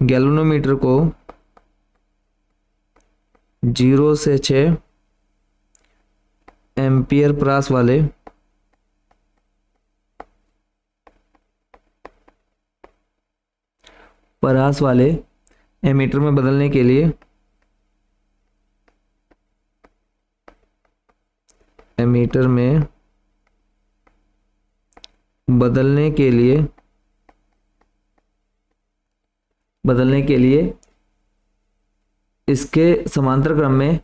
गैल्वेनोमीटर को 0 से 6 एम्पियर प्रवाह वाले परास वाले एमीटर में बदलने के लिए एमीटर में बदलने के लिए इसके समांतर क्रम में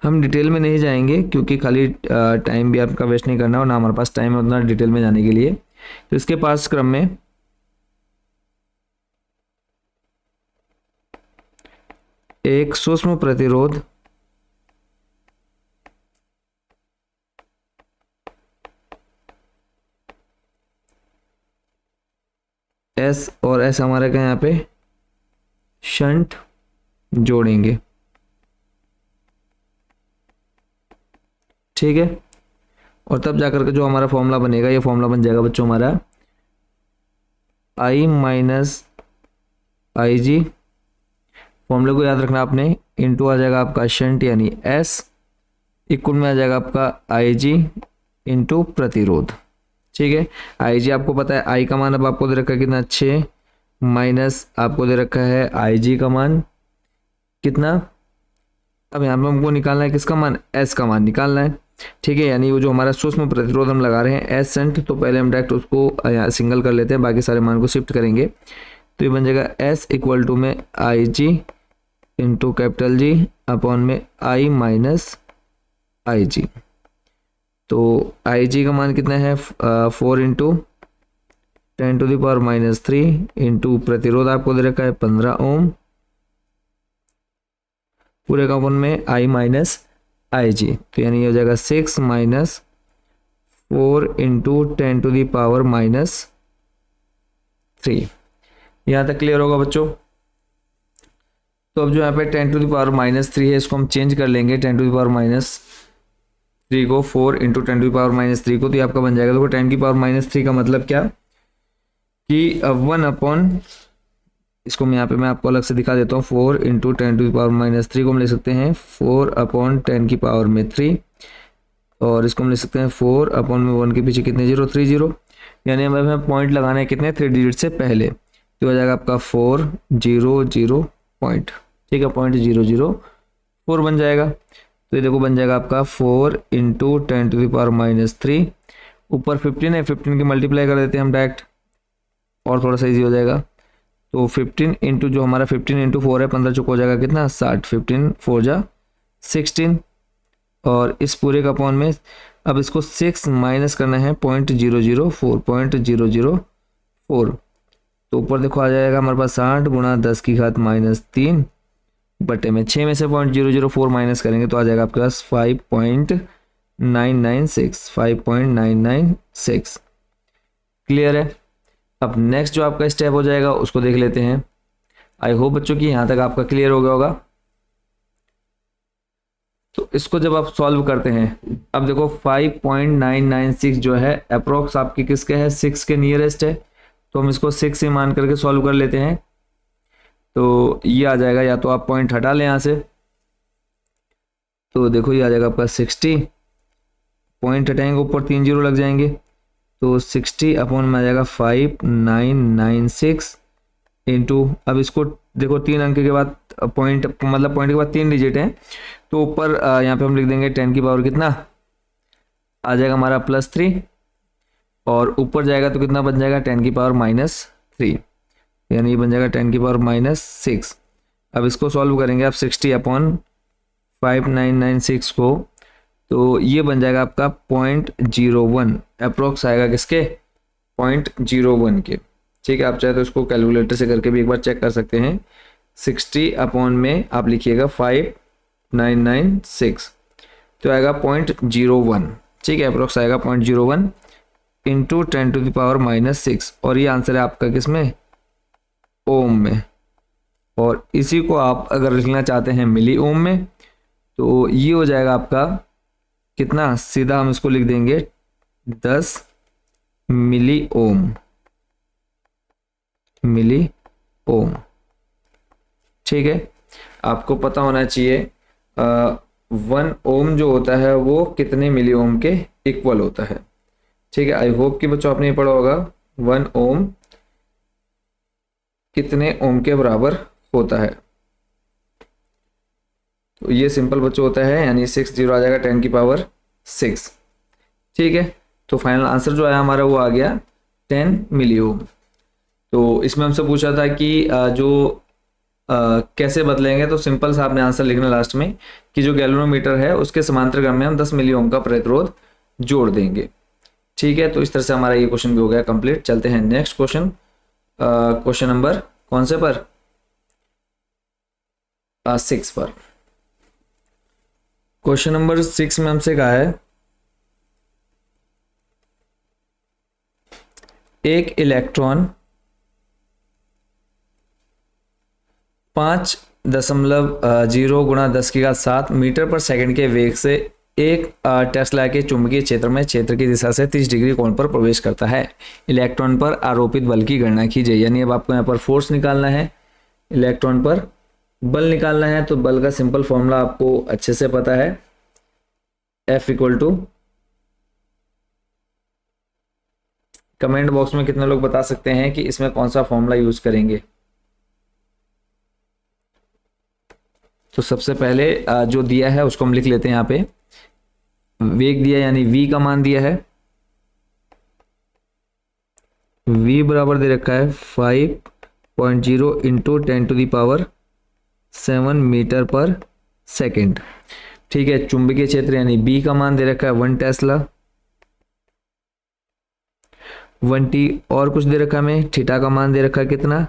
हम डिटेल में नहीं जाएंगे, क्योंकि खाली टाइम भी आपका वेस्ट नहीं करना और ना हमारे पास टाइम है उतना डिटेल में जाने के लिए। तो इसके पास क्रम में एक सूक्ष्म प्रतिरोध एस और एस हमारे का यहाँ पे शंट जोड़ेंगे, ठीक है। और तब जाकर के जो हमारा फॉर्मूला बनेगा, ये फॉर्मूला बन जाएगा बच्चों हमारा I माइनस आई जी, फॉर्मूले को याद रखना आपने, इनटू आ जाएगा आपका शंट यानी S, इक्वल में आ जाएगा आपका आई जी इंटू प्रतिरोध, ठीक है। आई जी आपको पता है, आई का मान अब आपको दे रखा है कितना 6, माइनस आपको दे रखा है आई जी का मान कितना, अब यहाँ पे हमको निकालना है किसका मान, एस का मान निकालना है, ठीक है। यानी वो जो हमारा सूक्ष्म प्रतिरोध हम लगा रहे हैं एस सेंट, तो पहले हम डायरेक्ट उसको यहाँ सिंगल कर लेते हैं, बाकी सारे मान को शिफ्ट करेंगे। तो ये बन जाएगा एस इक्वल टू में आई जी इंटू कैपिटल जी अपॉन में आई माइनस आई जी। तो आई जी का मान कितना है 4 इंटू 10⁻³ इंटू प्रतिरोध आपको दे रखा है 15 ओम, पूरे का अपन में आई माइनस आई जी, तो यानी ये हो जाएगा 6 माइनस 4 इंटू 10⁻³ यहाँ तक क्लियर होगा बच्चों। तो अब जो यहाँ पे 10⁻³ है, इसको हम चेंज कर लेंगे 10⁻³ को 4 इंटू 10⁻³ को, तो ये आपका बन जाएगा। देखो 10⁻³ का मतलब क्या कि 1 अपॉन, इसको मैं यहाँ पे मैं आपको अलग से दिखा देता हूँ, 4 इंटू 10⁻³ को हम ले सकते हैं 4 अपॉन 10⁻³ और इसको हम ले सकते हैं 4 अपॉन में 1 के पीछे कितने 0, 3 0, यानी हमें पॉइंट लगाना है कितने 3 डिजिट से पहले, तो हो जाएगा आपका 4 0 0 पॉइंट, ठीक है, 0.004 बन जाएगा। तो ये देखो बन जाएगा आपका 4 इंटू 10⁻³ ऊपर 15 है, 15 की मल्टीप्लाई कर देते हैं हम डायरेक्ट और थोड़ा सा ईजी हो जाएगा। तो 15 इंटू जो हमारा 15 इंटू 4 है, 15 चुक हो जाएगा कितना 60, 15 4 जा 16 और इस पूरे का अपॉन में अब इसको 6 माइनस करना है 0.004, तो ऊपर देखो आ जाएगा हमारे पास 60 गुणा 10⁻³ बटे में 6 में से 0.004 माइनस करेंगे तो आ जाएगा आपके पास 5.996। क्लियर है। अब नेक्स्ट जो आपका स्टेप हो जाएगा उसको देख लेते हैं। आई होप बच्चों की यहाँ तक आपका क्लियर हो गया होगा। तो इसको जब आप सॉल्व करते हैं, अब देखो 5.996 जो है अप्रोक्स आपकी किसके है 6 के नियरेस्ट है, तो हम इसको 6 से मान करके सॉल्व कर लेते हैं। तो ये आ जाएगा, या तो आप पॉइंट हटा लें यहाँ से, तो देखो ये आ जाएगा आपका 60, पॉइंट हटाएंगे ऊपर 3 0 लग जाएंगे, तो 60 अपॉन में आ जाएगा 5.996 इंटू, अब इसको देखो 3 अंक के बाद पॉइंट, मतलब पॉइंट के बाद 3 डिजिट हैं, तो ऊपर यहाँ पे हम लिख देंगे 10 की पावर कितना आ जाएगा हमारा +3 और ऊपर जाएगा तो कितना बन जाएगा 10 की पावर -3, यानी ये बन जाएगा 10 की पावर -6। अब इसको सॉल्व करेंगे आप 60 अपॉन 5.996 को, तो ये बन जाएगा आपका 0.01 अप्रोक्स आएगा किसके 0.01 के। ठीक है, आप चाहे तो इसको कैलकुलेटर से करके भी एक बार चेक कर सकते हैं। 60 अपॉन में आप लिखिएगा 5.996 तो आएगा 0.01। ठीक है, अप्रोक्स आएगा 0.01 इंटू 10⁻⁻6 और ये आंसर है आपका किसमें ओम में। और इसी को आप अगर लिखना चाहते हैं मिली ओम में तो ये हो जाएगा आपका कितना, सीधा हम इसको लिख देंगे 10 मिली ओम, मिली ओम। ठीक है, आपको पता होना चाहिए 1 ओम जो होता है वो कितने मिली ओम के इक्वल होता है। ठीक है, आई होप कि बच्चों आपने ये पढ़ा होगा 1 ओम कितने ओम के बराबर होता है। तो ये सिंपल बच्चों होता है, यानी 6 जीरो आ जाएगा 10 की पावर 6। ठीक है, तो फाइनल आंसर जो आया हमारा वो आ गया 10 मिली ओम। तो इसमें हमसे पूछा था कि कैसे बदलेंगे, तो सिंपल सा आपने आंसर लिखना लास्ट में कि जो गैल्वेनोमीटर है उसके समांतर क्रम में हम 10 मिली ओम का प्रतिरोध जोड़ देंगे। ठीक है, तो इस तरह से हमारा ये क्वेश्चन भी हो गया कंप्लीट। चलते हैं नेक्स्ट क्वेश्चन, क्वेश्चन नंबर कौन से पर, 6 पर। क्वेश्चन नंबर 6 में हमसे कहा है एक इलेक्ट्रॉन 5.0 गुणा 10⁷ मीटर पर सेकंड के वेग से एक टेस्ला के चुंबकीय क्षेत्र में क्षेत्र की दिशा से 30 डिग्री कोण पर प्रवेश करता है। इलेक्ट्रॉन पर आरोपित बल की गणना कीजिए। यानी अब आपको यहाँ पर फोर्स निकालना है, इलेक्ट्रॉन पर बल निकालना है। तो बल का सिंपल फॉर्मूला आपको अच्छे से पता है, F equal to, comment box में कितने लोग बता सकते हैं कि इसमें कौन सा फॉर्मूला यूज करेंगे। तो सबसे पहले जो दिया है उसको हम लिख लेते हैं। यहाँ पे वेग दिया यानी v का मान दिया है, v बराबर दे रखा है 5.0 इंटू 10⁻7 मीटर पर सेकेंड। ठीक है, चुंबकीय क्षेत्र यानी b का मान दे रखा है 1 टेस्ला, 1t, और कुछ दे रखा है हमें, थीटा का मान दे रखा है कितना,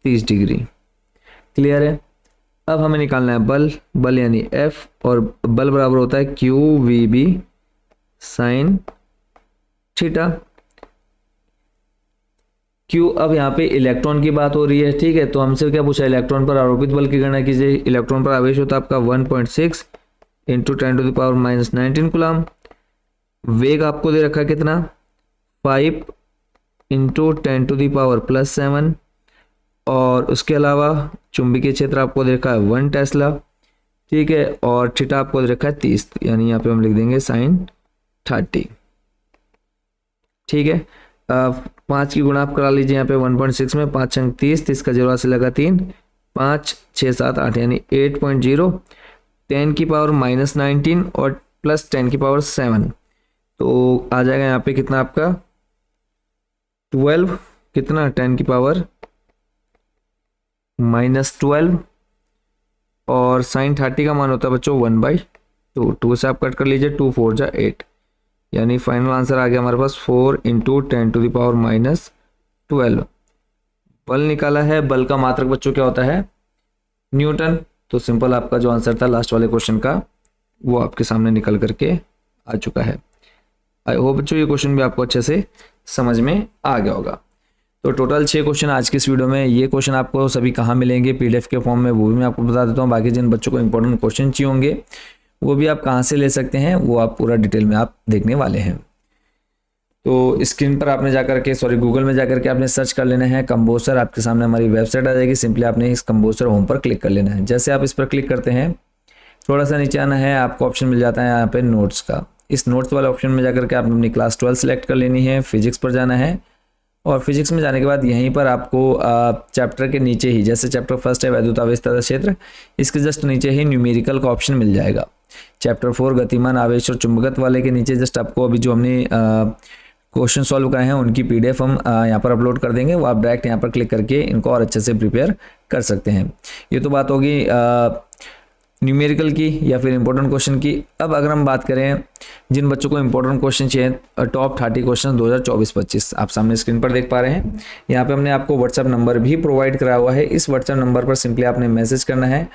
30 डिग्री। क्लियर है। अब हमें निकालना है बल, बल यानी F, और बल बराबर होता है QVB साइन थीटा। Q, अब यहाँ पे इलेक्ट्रॉन की बात हो रही है। ठीक है, तो हमसे क्या पूछा, इलेक्ट्रॉन पर आरोपित बल की गणना कीजिए। इलेक्ट्रॉन पर आवेश होता है आपका 1.6 इंटू 10⁻⁻19 कूलम। वेग आपको दे रखा है कितना, 5 इंटू 10⁻+7, और उसके अलावा चुंबकीय क्षेत्र आपको दे रखा है 1 टेस्ला। ठीक है, और थीटा आपको दे रखा है 30, यानी यहाँ पे हम लिख देंगे sin 30। ठीक है, 5 की गुणा आप करा लीजिए यहाँ पे 1.6 में, 5 छंग 30, 30 का 0 से लगा 3, 5 6 7 8 यानी 8.0, 10⁻⁻19 और प्लस 10⁻7, तो आ जाएगा यहाँ पे कितना आपका 12, कितना 10⁻⁻12, और sin 30 का मान होता है बच्चों 1/2, 2 से आप कट कर लीजिए, 2 4 जा 8, यानी फाइनल आंसर आ गया हमारे पास 4 इंटू 10⁻⁻12। बल निकाला है, बल का मात्रक बच्चों क्या होता है, न्यूटन। तो सिंपल आपका जो आंसर था लास्ट वाले क्वेश्चन का वो आपके सामने निकल करके आ चुका है। आई होप बच्चों ये क्वेश्चन भी आपको अच्छे से समझ में आ गया होगा। तो टोटल 6 क्वेश्चन आज की इस वीडियो में। ये क्वेश्चन आपको सभी कहाँ मिलेंगे PDF के फॉर्म में, वो भी मैं आपको बता देता हूँ। बाकी जिन बच्चों को इंपॉर्टेंट क्वेश्चन चाहिए होंगे वो भी आप कहाँ से ले सकते हैं, वो आप पूरा डिटेल में आप देखने वाले हैं। तो स्क्रीन पर आपने जाकर के गूगल में जाकर के आपने सर्च कर लेना है कंबोसर, आपके सामने हमारी वेबसाइट आ जाएगी। सिंपली आपने इस कंबोसर होम पर क्लिक कर लेना है। जैसे आप इस पर क्लिक करते हैं, थोड़ा सा नीचे आना है, आपको ऑप्शन मिल जाता है यहाँ पे नोट्स का। इस नोट्स वाले ऑप्शन में जाकर के आपने अपनी क्लास 12 सेलेक्ट कर लेनी है, फिजिक्स पर जाना है, और फिजिक्स में जाने के बाद यहीं पर आपको चैप्टर के नीचे ही, जैसे चैप्टर फर्स्ट है वैद्युत आवेश तथा क्षेत्र, इसके जस्ट नीचे ही न्यूमेरिकल का ऑप्शन मिल जाएगा। चैप्टर 4 गतिमान आवेश और चुंबकत्व वाले के नीचे जस्ट आपको अभी जो हमने क्वेश्चन सॉल्व कराए हैं उनकी PDF हम यहाँ पर अपलोड कर देंगे। वो आप डायरेक्ट यहाँ पर क्लिक करके इनको और अच्छे से प्रिपेयर कर सकते हैं। ये तो बात होगी न्यूमेरिकल की या फिर इंपॉर्टेंट क्वेश्चन की। अब अगर हम बात करें जिन बच्चों को इंपॉर्टेंट क्वेश्चन चाहिए, टॉप 30 क्वेश्चन 2024-25 आप सामने स्क्रीन पर देख पा रहे हैं। यहाँ पे हमने आपको व्हाट्सएप नंबर भी प्रोवाइड कराया हुआ है। इस व्हाट्सएप नंबर पर सिंपली आपने मैसेज करना है।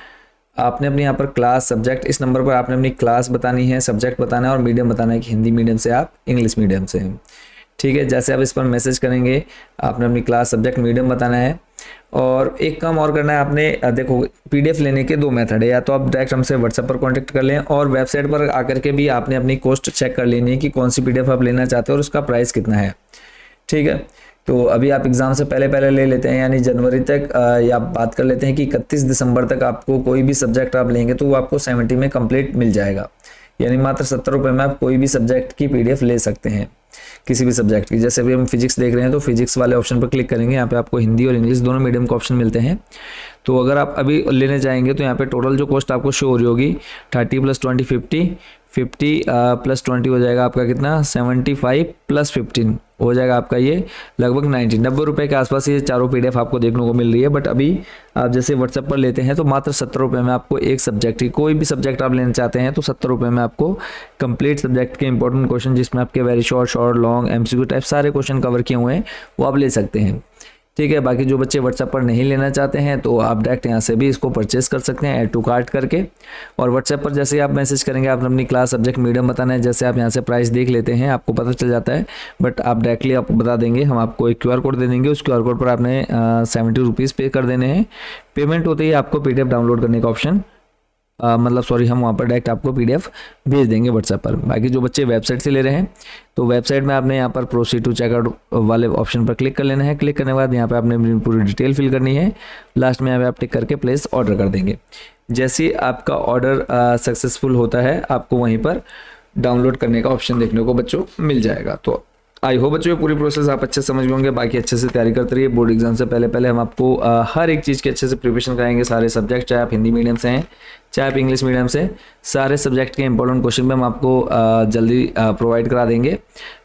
आपने अपने यहाँ पर क्लास सब्जेक्ट, इस नंबर पर आपने अपनी क्लास बतानी है, सब्जेक्ट बताना है और मीडियम बताना है कि हिंदी मीडियम से आप इंग्लिश मीडियम से हैं। ठीक है, जैसे आप इस पर मैसेज करेंगे आपने अपनी क्लास सब्जेक्ट मीडियम बताना है। और एक काम और करना है आपने, देखो PDF लेने के 2 मेथड है, या तो आप डायरेक्ट हमसे व्हाट्सएप पर कांटेक्ट कर लें और वेबसाइट पर आकर के भी आपने अपनी कॉस्ट चेक कर लेनी है कि कौन सी PDF आप लेना चाहते हो और उसका प्राइस कितना है। ठीक है, तो अभी आप एग्ज़ाम से पहले ले लेते हैं, यानी जनवरी तक, या आप बात कर लेते हैं कि 31 दिसंबर तक आपको कोई भी सब्जेक्ट आप लेंगे तो वो आपको 70 में कंप्लीट मिल जाएगा। यानी मात्र 70 रुपये में आप कोई भी सब्जेक्ट की PDF ले सकते हैं, किसी भी सब्जेक्ट की। जैसे अभी हम फिजिक्स देख रहे हैं तो फिजिक्स वाले ऑप्शन पर क्लिक करेंगे, यहाँ पे आपको हिंदी और इंग्लिश दोनों मीडियम के ऑप्शन मिलते हैं। तो अगर आप अभी लेने जाएंगे तो यहाँ पे टोटल जो कॉस्ट आपको शो हो रही होगी 30 + 20 50 + 20 हो जाएगा आपका कितना, 75 + 15 हो जाएगा आपका ये लगभग 90 रुपये के आसपास ये चारों PDF आपको देखने को मिल रही है। बट अभी आप जैसे व्हाट्सएप पर लेते हैं तो मात्र 70 रुपये में आपको एक सब्जेक्ट की, कोई भी सब्जेक्ट आप लेना चाहते हैं तो 70 रुपये में आपको कंप्लीट सब्जेक्ट के इंपॉर्टेंट क्वेश्चन, जिसमें आपके very short, long, MCQ type सारे क्वेश्चन कवर किए हुए हैं, वो आप ले सकते हैं। ठीक है, बाकी जो बच्चे व्हाट्सएप पर नहीं लेना चाहते हैं तो आप डायरेक्ट यहाँ से भी इसको परचेस कर सकते हैं ऐड टू कार्ट करके। और व्हाट्सएप पर जैसे आप मैसेज करेंगे, आपने अपनी क्लास, सब्जेक्ट, मीडियम बताना है, जैसे आप यहाँ से प्राइस देख लेते हैं आपको पता चल जाता है। बट आप डायरेक्टली आप बता देंगे, हम आपको एक QR कोड दे देंगे, उस QR कोड पर आपने 70 रुपीज़ पे कर देने हैं। पेमेंट होते ही आपको PDF डाउनलोड करने का ऑप्शन हम वहाँ पर डायरेक्ट आपको PDF भेज देंगे व्हाट्सएप पर। बाकी जो बच्चे वेबसाइट से ले रहे हैं तो वेबसाइट में आपने यहाँ पर प्रोसीड टू चेकआउट वाले ऑप्शन पर क्लिक कर लेना है। क्लिक करने के बाद यहाँ पे आपने अपनी पूरी डिटेल फिल करनी है। लास्ट में यहाँ पे आप टिक करके प्लेस ऑर्डर कर देंगे। जैसे ही आपका ऑर्डर सक्सेसफुल होता है आपको वहीं पर डाउनलोड करने का ऑप्शन देखने को बच्चों मिल जाएगा। तो आई होप बच्चों ये पूरी प्रोसेस आप अच्छे समझ गए होंगे। बाकी अच्छे से तैयारी करते रहिए। बोर्ड एग्जाम से पहले हम आपको हर एक चीज़ की अच्छे से प्रिपरेशन कराएंगे, सारे सब्जेक्ट, चाहे आप हिंदी मीडियम से हैं चाहे आप इंग्लिश मीडियम से, सारे सब्जेक्ट के इंपॉर्टेंट क्वेश्चन भी हम आपको जल्दी प्रोवाइड करा देंगे।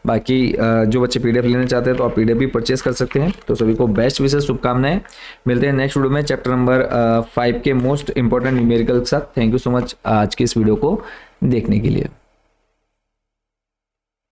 बाकी जो बच्चे PDF लेना चाहते हैं तो आप PDF भी परचेस कर सकते हैं। तो सभी को बेस्ट विशेष शुभकामनाएं। मिलते हैं नेक्स्ट वीडियो में चैप्टर नंबर 5 के मोस्ट इंपॉर्टेंट न्यूमेरिकल के साथ। थैंक यू सो मच आज की इस वीडियो को देखने के लिए।